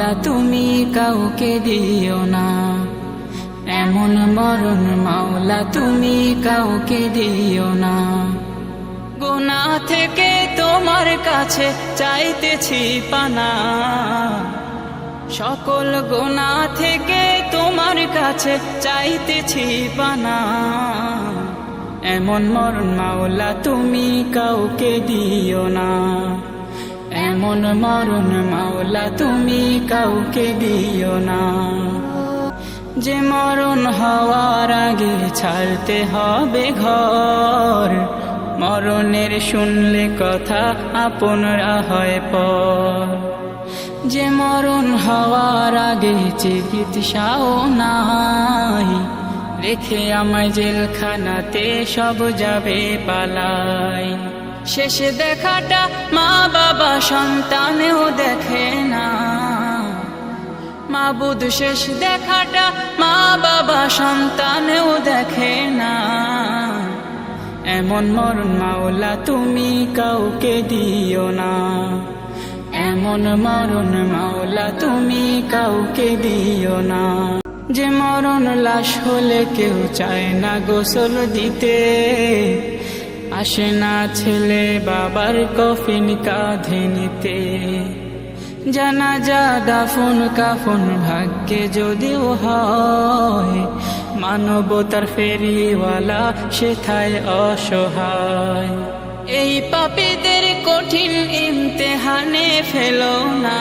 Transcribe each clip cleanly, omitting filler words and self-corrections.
মাওলা তুমি কাউকে দিও না, এমন মরণ মাওলা তুমি কাউকে দিও না। গুনাহ থেকে তোমার কাছে চাইতেছি পানা, সকল গুনাহ থেকে তোমার কাছে চাইতেছি পানা। এমন মরণ মাওলা তুমি কাউকে দিও না, এমন মরণ মাওলা তুমি কাউকে দিও না। যে মরণ হওয়ার আগে ছাড়তে হবে ঘর, মরণের শুনলে কথা আপনরা হয় পর। যে মরণ হওয়ার আগে চিকিৎসাও নাই, রেখে আমায় জেলখানাতে সব যাবে পালাই। শেষ দেখাটা মা বাবা সন্তানেও দেখে না, মাবুদ শেষ দেখাটা মা বাবা সন্তানেও দেখে না। এমন মরণ মাওলা তুমি কাউকে দিও না, এমন মরণ মাওলা তুমি কাউকে দিও না। যে মরণ লাশ হলে কেউ চায় না গোসল দিতে, আসে না ছেলে বাবার কফিন কাঁধে নিতে। জানাজা দাফন কাফন ভাগ্যে যদিও হয়, মানবতার ফেরিওয়ালা সেথায় অসহায়। এই পাপীদের কঠিন ইমতেহানে ফেলো না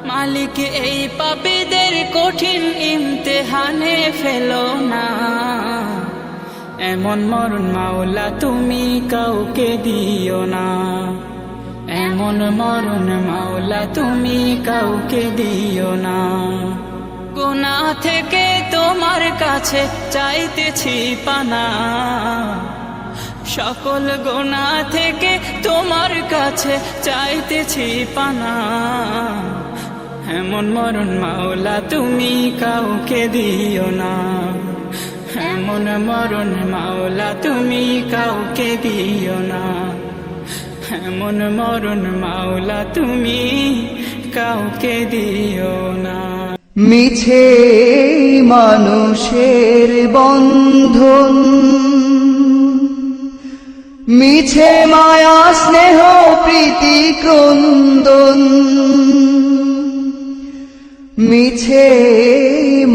মালিক, এই পাপীদের কঠিন ইমতেহানে ফেলো না। এমন মরণ মাওলা তুমি কাউকে দিও না, এমন মরণ মাওলা তুমি কাউকে দিও না। গুনাহ থেকে তোমার কাছে চাইতেছি পানা, সকল গুনাহ থেকে তোমার কাছে চাইতেছি পানা। এমন মরণ মাওলা তুমি কাউকে দিও না, এমন মরণ মাওলা তুমি কাউকে দিও না, এমন মরণ মাওলা তুমি কাউকে দিও না। মিছে মানুষের বন্ধন, মিছে মায়া স্নেহ প্রীতি ক্রন্দন, মিছে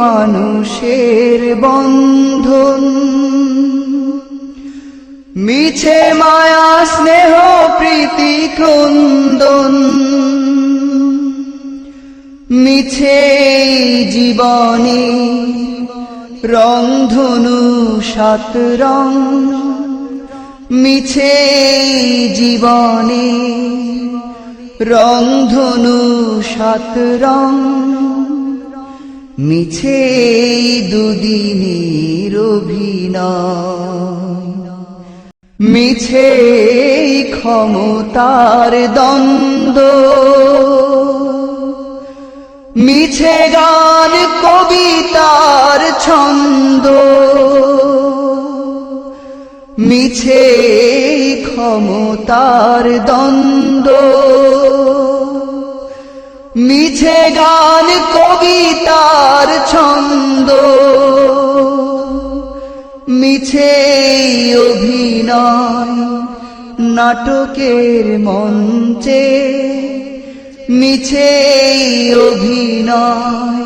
মানুষের বন্ধন, মিছে মায়া স্নেহ প্রীতি ক্রন্দন, মিছে জীবনে রংধনু সাত রং, মিছে জীবনে রংধনু সাত রং, মিছে দুদিনের অভিনয়, মিছে ক্ষমতার দ্বন্দ্ব, মিছে গান কবিতার ছন্দ, মিছে ক্ষমতার দ্বন্দ্ব, মিছে গান কবিতার ছন্দ, মিছে অভিনয় নাটকের মঞ্চে, মিছে অভিনয়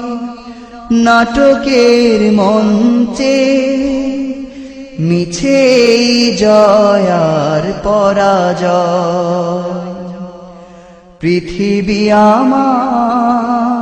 নাটকের মঞ্চে, মিছে জয় আর পরাজয়। পৃথিবী আমার